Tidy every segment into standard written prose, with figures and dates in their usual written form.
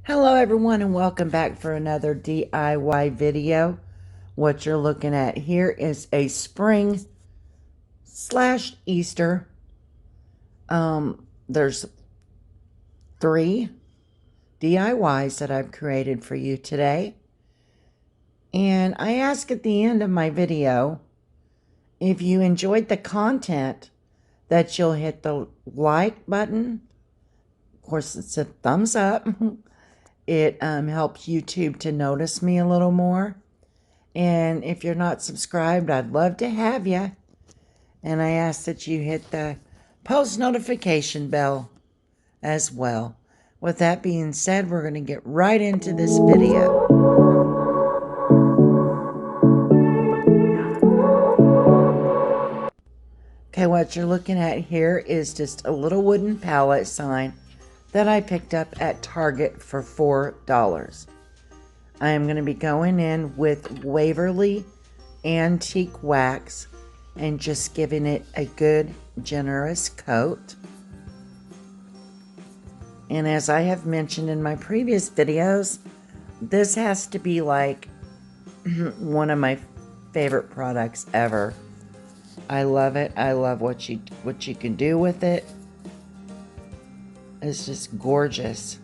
Hello everyone and welcome back for another DIY video. What you're looking at here is a spring slash Easter. There's 3 DIYs that I've created for you today. And I ask at the end of my video, if you enjoyed the content, that you'll hit the like button. Of course, it's a thumbs up. It helps YouTube to notice me a little more. And if you're not subscribed, I'd love to have you. And I ask that you hit the post notification bell as well. With that being said, we're going to get right into this video. Okay, what you're looking at here is just a little wooden pallet sign that I picked up at Target for $4. I am going to be going in with Waverly Antique Wax and just giving it a good generous coat. And as I have mentioned in my previous videos, this has to be like one of my favorite products ever. I love it. I love what you can do with it. It's just gorgeous.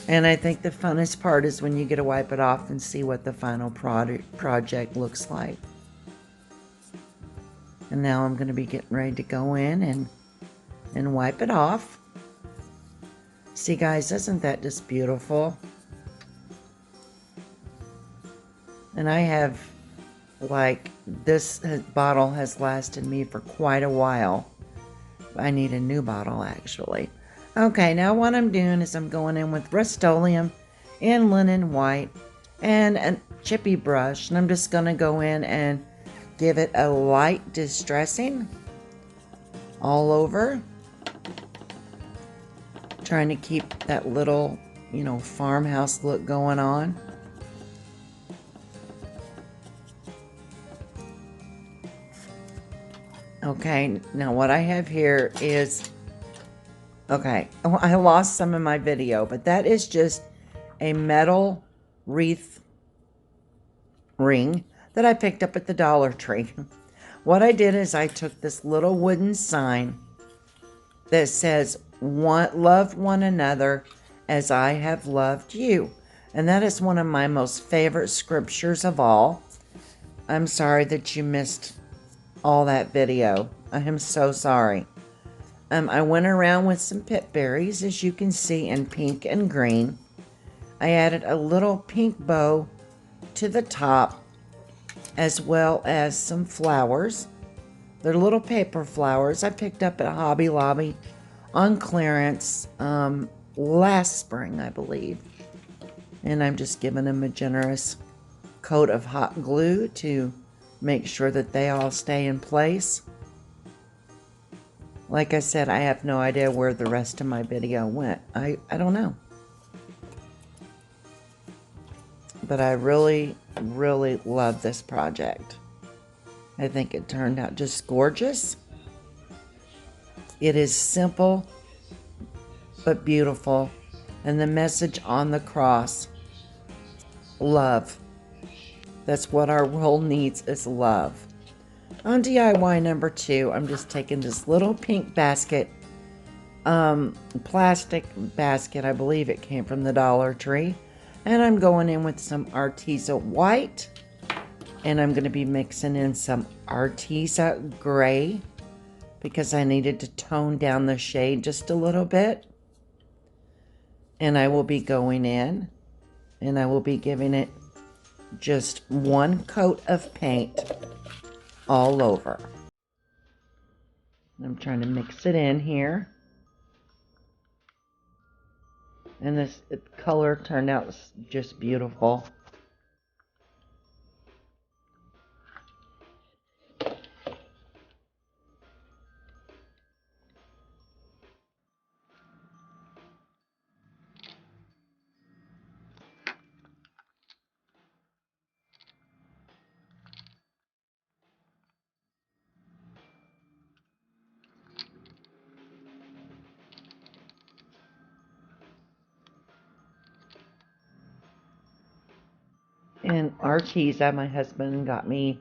And I think the funnest part is when you get to wipe it off and see what the final project looks like. And now I'm going to be getting ready to go in and wipe it off. See guys, isn't that just beautiful? And I have, like, this bottle has lasted me for quite a while. I need a new bottle actually. Okay, now what I'm doing is I'm going in with Rust-Oleum and Linen White and a chippy brush. And I'm just going to go in and give it a light distressing all over. Trying to keep that little, farmhouse look going on. Okay, now what I have here is, okay, I lost some in my video, but that is just a metal wreath ring that I picked up at the Dollar Tree. What I did is I took this little wooden sign that says, love one another as I have loved you. And that is one of my most favorite scriptures of all. I'm sorry that you missed all that video. I am so sorry. I went around with some pip berries, as you can see, in pink and green. I added a little pink bow to the top, as well as some flowers. They're little paper flowers I picked up at Hobby Lobby on clearance last spring, I believe. And I'm just giving them a generous coat of hot glue to make sure that they all stay in place. Like I said, I have no idea where the rest of my video went. I don't know. But I really, really love this project. I think it turned out just gorgeous. It is simple but beautiful. And the message on the cross, love. That's what our world needs, is love. On DIY number 2, I'm just taking this little pink basket, plastic basket. I believe it came from the Dollar Tree. And I'm going in with some Arteza white. And I'm going to be mixing in some Arteza gray because I needed to tone down the shade just a little bit. And I will be going in and I will be giving it just one coat of paint all over. I'm trying to mix it in here. And this color turned out just beautiful. And Arteza, my husband got me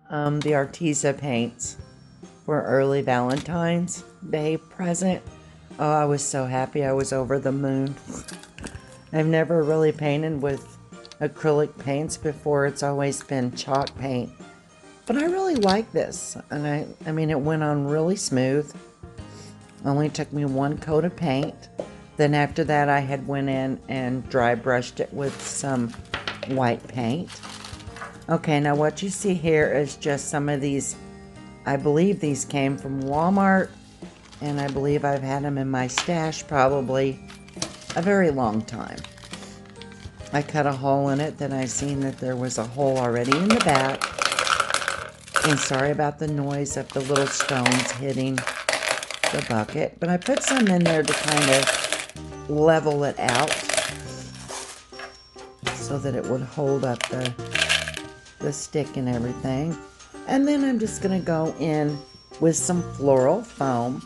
the Arteza paints for early Valentine's Day present. Oh, I was so happy. I was over the moon. I've never really painted with acrylic paints before. It's always been chalk paint. But I really like this. And I mean, it went on really smooth. Only took me one coat of paint. Then after that, I had went in and dry brushed it with some white paint. Okay, now what you see here is just some of these. I believe these came from Walmart, and I believe I've had them in my stash probably a very long time. I cut a hole in it, then I seen that there was a hole already in the back. And sorry about the noise of the little stones hitting the bucket, but I put some in there to kind of level it out so that it would hold up the stick and everything. And then I'm just going to go in with some floral foam,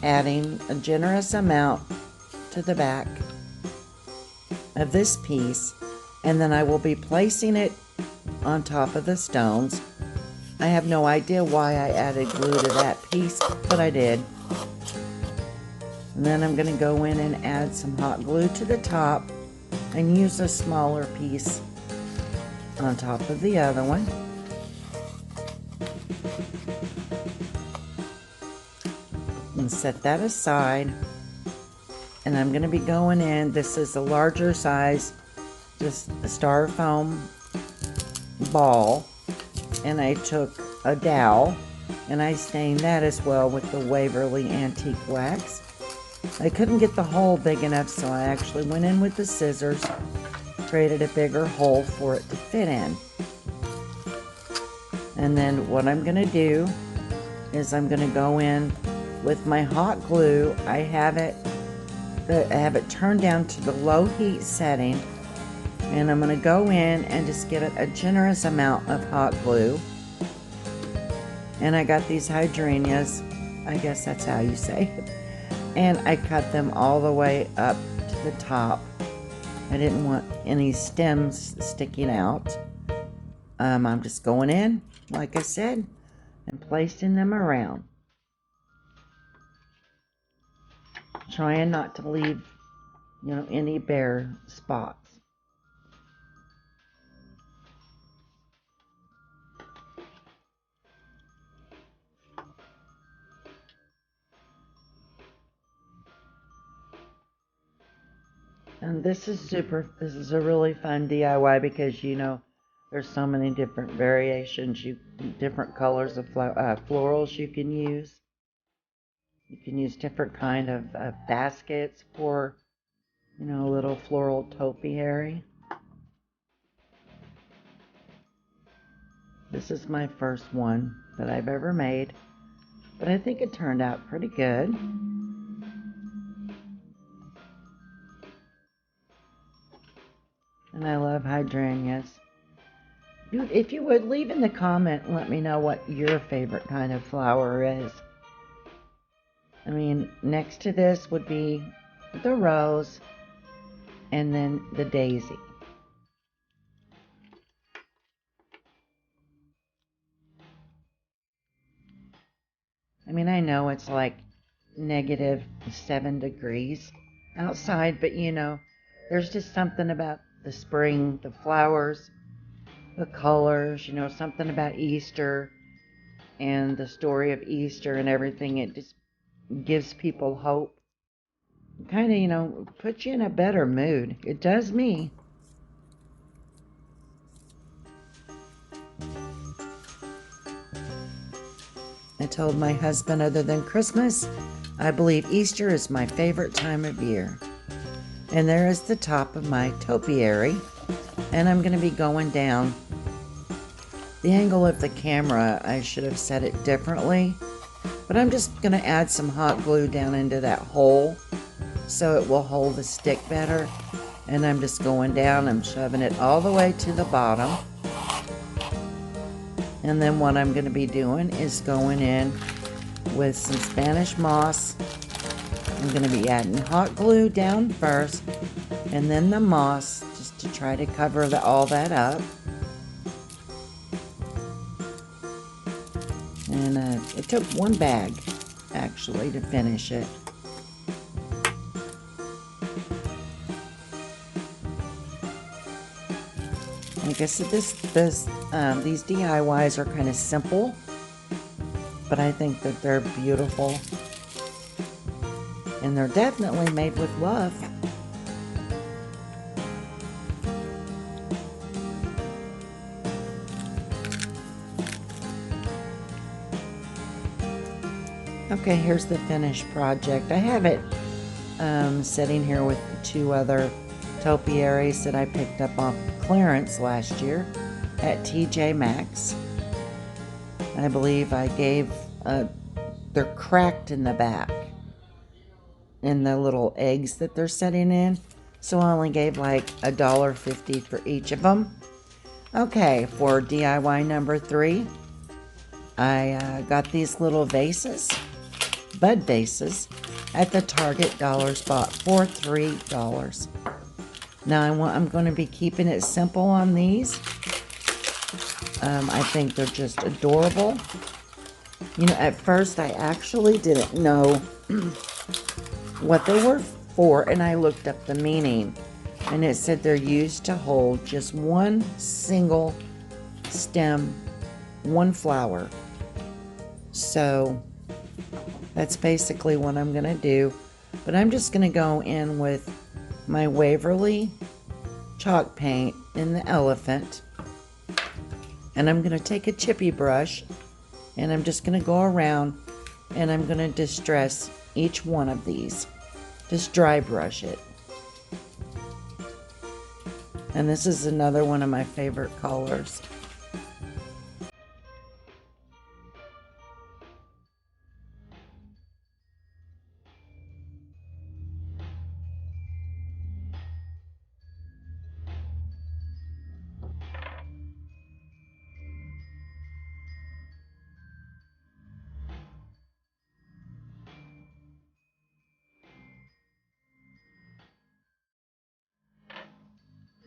adding a generous amount to the back of this piece, and then I will be placing it on top of the stones. I have no idea why I added glue to that piece, but I did. And then I'm going to go in and add some hot glue to the top and use a smaller piece on top of the other one. And set that aside. And I'm going to be going in, this is a larger size, just a styrofoam ball. And I took a dowel and I stained that as well with the Waverly Antique Wax. I couldn't get the hole big enough, so I actually went in with the scissors, created a bigger hole for it to fit in. And then what I'm going to do is I'm going to go in with my hot glue. I have it turned down to the low heat setting, and I'm going to go in and just give it a generous amount of hot glue. And I got these hydrangeas, I guess that's how you say it, and I cut them all the way up to the top. I didn't want any stems sticking out. I'm just going in, like I said, and placing them around, trying not to leave, any bare spots. And this is a really fun DIY because, there's so many different variations, different colors of florals you can use. You can use different kind of baskets for, little floral topiary. This is my first one that I've ever made, but I think it turned out pretty good. And I love hydrangeas. Dude, if you would, leave in the comment and let me know what your favorite kind of flower is. I mean, next to this would be the rose and then the daisy. I mean, I know it's like -7 degrees outside, but there's just something about the spring, the flowers, the colors, something about Easter and the story of Easter and everything. It just gives people hope. Kind of, puts you in a better mood. It does me. I told my husband, other than Christmas, I believe Easter is my favorite time of year. And there is the top of my topiary. And I'm going to be going down. The angle of the camera, I should have set it differently. But I'm just going to add some hot glue down into that hole so it will hold the stick better. And I'm just going down, I'm shoving it all the way to the bottom. And then what I'm going to be doing is going in with some Spanish moss. I'm going to be adding hot glue down first, and then the moss, just to try to cover all that up. And it took one bag, actually, to finish it. Like I said, these DIYs are kind of simple, but I think that they're beautiful. And they're definitely made with love. Okay, here's the finished project. I have it sitting here with 2 other topiaries that I picked up off clearance last year at TJ Maxx. I believe I gave, they're cracked in the back in the little eggs that they're setting in. So I only gave like $1.50 for each of them. Okay, for DIY number 3, I got these little vases, bud vases, at the Target dollar spot for $3. Now I'm going to be keeping it simple on these. I think they're just adorable. You know, at first I actually didn't know what they were for, and I looked up the meaning, and it said they're used to hold just one single stem, one flower. So that's basically what I'm gonna do. But I'm just gonna go in with my Waverly chalk paint in the elephant, and I'm gonna take a chippy brush, and I'm just gonna go around, and I'm gonna distress each one of these. Just dry brush it. And this is another one of my favorite colors.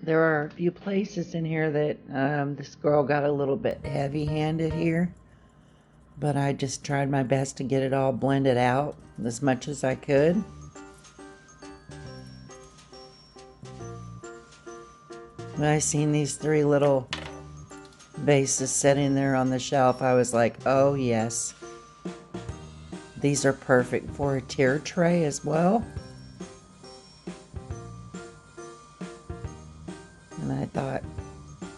There are a few places in here that this girl got a little bit heavy-handed here, but I just tried my best to get it all blended out as much as I could. When I seen these 3 little vases sitting there on the shelf, I was like, oh yes, these are perfect for a tier tray as well. And I thought,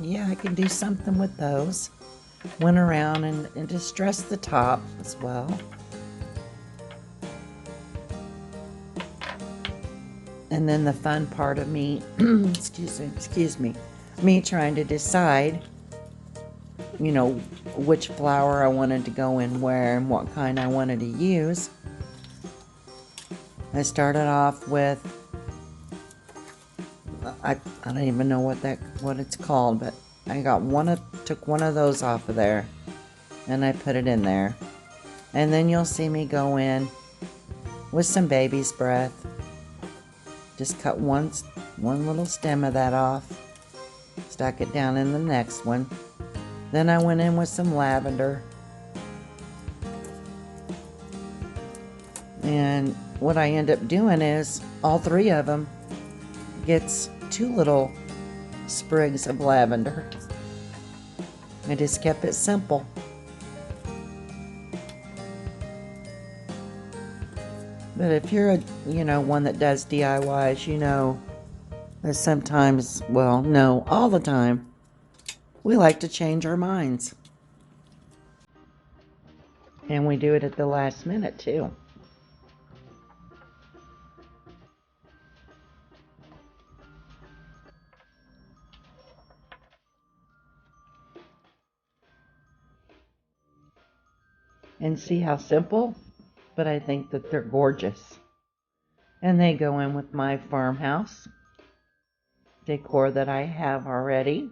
yeah, I can do something with those. Went around and distressed the top as well. And then the fun part of me, excuse me, me trying to decide, you know, which flower I wanted to go in where and what kind I wanted to use. I started off with, I don't even know what it's called, but I got took one of those off of there, and I put it in there. And then you'll see me go in with some baby's breath. Just cut one little stem of that off, stuck it down in the next one. Then I went in with some lavender. And what I end up doing is all 3 of them gets 2 little sprigs of lavender. I just kept it simple. But if you're one that does DIYs, you know that sometimes, well, no, all the time, we like to change our minds. And we do it at the last minute too. And see how simple? But I think that they're gorgeous. And they go in with my farmhouse decor that I have already.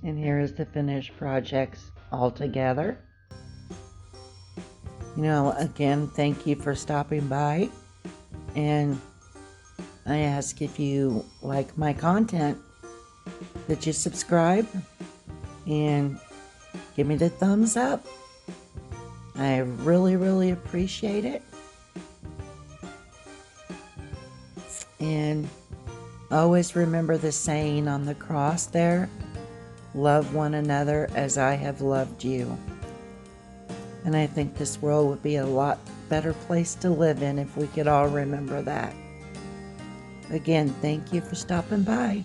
And here is the finished projects all together. You know, again, thank you for stopping by. And I ask if you like my content that you subscribe and give me the thumbs up. I really, really appreciate it. And always remember the saying on the cross there, love one another as I have loved you. And I think this world would be a lot better place to live in if we could all remember that. Again, thank you for stopping by.